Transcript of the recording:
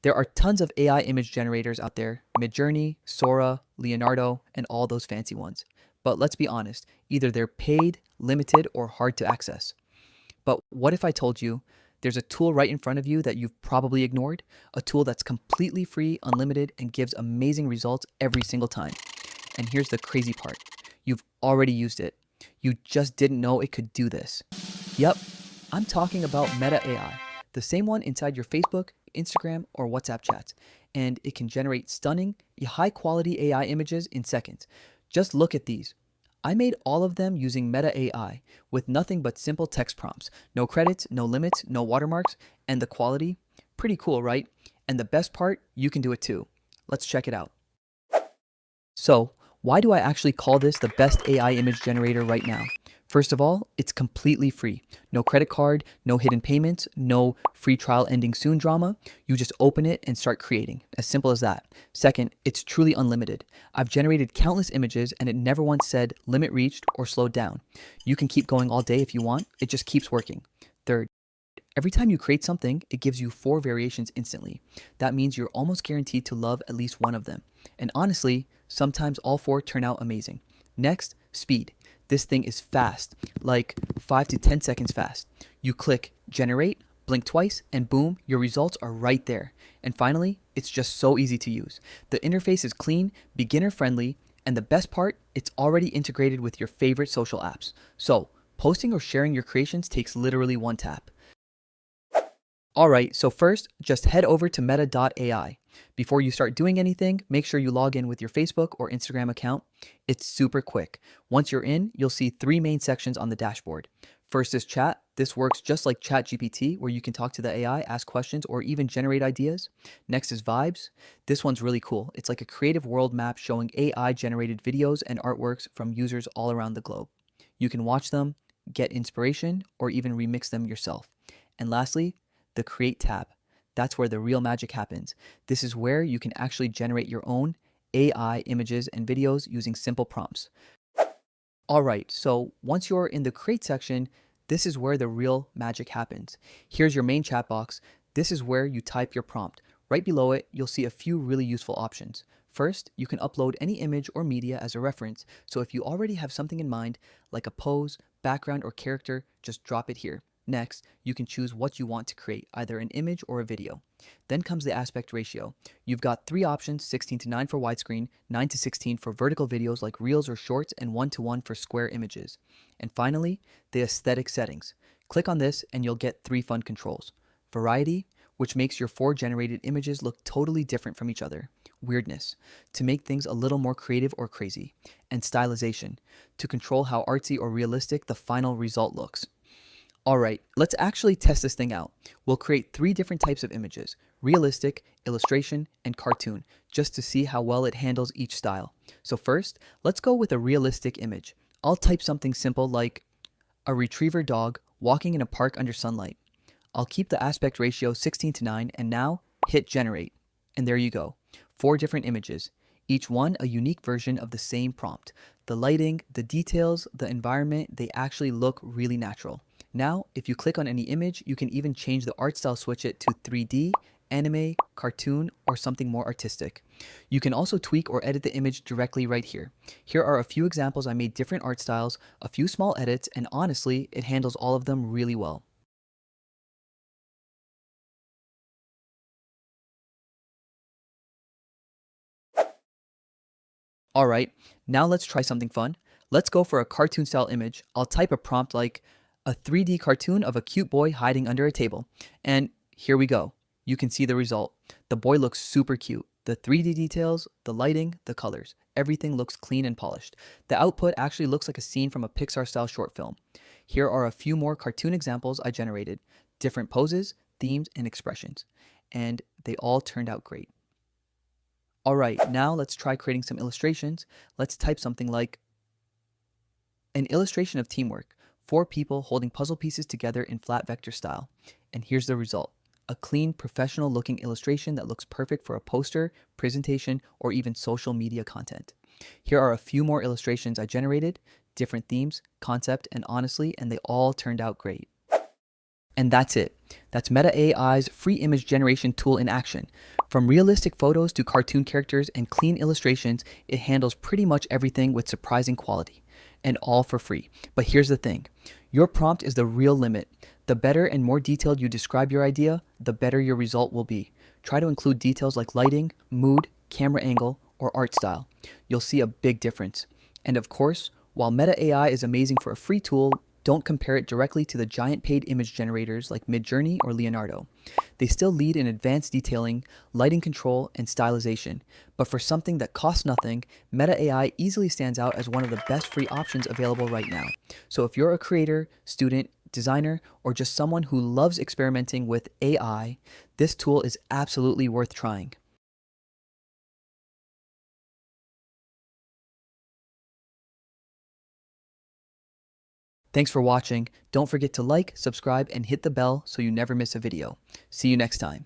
There are tons of AI image generators out there: Midjourney, Sora, Leonardo, and all those fancy ones. But let's be honest, either they're paid, limited, or hard to access. But what if I told you there's a tool right in front of you that you've probably ignored? A tool that's completely free, unlimited, and gives amazing results every single time. And here's the crazy part: you've already used it. You just didn't know it could do this. Yep, I'm talking about Meta AI, the same one inside your Facebook, Instagram, or WhatsApp chats. And it can generate stunning, high quality AI images in seconds. Just look at these. I made all of them using Meta AI with nothing but simple text prompts. No credits, no limits, no watermarks, and the quality? Pretty cool, right? And the best part, you can do it too. Let's check it out. So, why do I actually call this the best AI image generator right now? First of all, it's completely free. No credit card, no hidden payments, no free trial ending soon drama. You just open it and start creating. As simple as that. Second, it's truly unlimited. I've generated countless images and it never once said limit reached or slowed down. You can keep going all day if you want. It just keeps working. Third, every time you create something, it gives you 4 variations instantly. That means you're almost guaranteed to love at least one of them. And honestly, sometimes all 4 turn out amazing. Next, speed. This thing is fast, like 5 to 10 seconds fast. You click generate, blink twice, and boom, your results are right there. And finally, it's just so easy to use. The interface is clean, beginner friendly, and the best part, it's already integrated with your favorite social apps. So, posting or sharing your creations takes literally one tap. Alright, so first, just head over to meta.ai. Before you start doing anything, make sure you log in with your Facebook or Instagram account. It's super quick. Once you're in, you'll see 3 main sections on the dashboard. First is chat. This works just like ChatGPT, where you can talk to the AI, ask questions, or even generate ideas. Next is vibes. This one's really cool. It's like a creative world map showing AI generated videos and artworks from users all around the globe. You can watch them, get inspiration, or even remix them yourself. And lastly, the Create tab. That's where the real magic happens. This is where you can actually generate your own AI images and videos using simple prompts. Alright, so once you're in the Create section, this is where the real magic happens. Here's your main chat box. This is where you type your prompt. Right below it, you'll see a few really useful options. First, you can upload any image or media as a reference. So if you already have something in mind, like a pose, background, or character, just drop it here. Next, you can choose what you want to create, either an image or a video. Then comes the aspect ratio. You've got 3 options: 16:9 for widescreen, 9:16 for vertical videos like reels or shorts, and 1:1 for square images. And finally, the aesthetic settings. Click on this and you'll get 3 fun controls. Variety, which makes your 4 generated images look totally different from each other. Weirdness, to make things a little more creative or crazy. And stylization, to control how artsy or realistic the final result looks. Alright, let's actually test this thing out. We'll create 3 different types of images: realistic, illustration, and cartoon, just to see how well it handles each style. So first, let's go with a realistic image. I'll type something simple like a retriever dog walking in a park under sunlight. I'll keep the aspect ratio 16:9 and now hit generate. And there you go. 4 different images, each one a unique version of the same prompt. The lighting, the details, the environment, they actually look really natural. Now, if you click on any image, you can even change the art style, switch it to 3D, anime, cartoon, or something more artistic. You can also tweak or edit the image directly right here. Here are a few examples. I made different art styles, a few small edits, and honestly, it handles all of them really well. Alright, now let's try something fun. Let's go for a cartoon style image. I'll type a prompt like a 3D cartoon of a cute boy hiding under a table. And here we go. You can see the result. The boy looks super cute. The 3D details, the lighting, the colors, everything looks clean and polished. The output actually looks like a scene from a Pixar style short film. Here are a few more cartoon examples I generated. Different poses, themes, and expressions. And they all turned out great. Alright, now let's try creating some illustrations. Let's type something like an illustration of teamwork. 4 people holding puzzle pieces together in flat vector style. And here's the result: a clean, professional looking illustration that looks perfect for a poster, presentation, or even social media content. Here are a few more illustrations I generated, different themes, concept, and honestly, and they all turned out great. And that's it. That's Meta AI's free image generation tool in action. From realistic photos to cartoon characters and clean illustrations, it handles pretty much everything with surprising quality. And all for free. But here's the thing. Your prompt is the real limit. The better and more detailed you describe your idea, the better your result will be. Try to include details like lighting, mood, camera angle, or art style. You'll see a big difference. And of course, while Meta AI is amazing for a free tool, don't compare it directly to the giant paid image generators like Midjourney or Leonardo. They still lead in advanced detailing, lighting control, and stylization. But for something that costs nothing, Meta AI easily stands out as one of the best free options available right now. So if you're a creator, student, designer, or just someone who loves experimenting with AI, this tool is absolutely worth trying. Thanks for watching. Don't forget to like, subscribe, and hit the bell so you never miss a video. See you next time.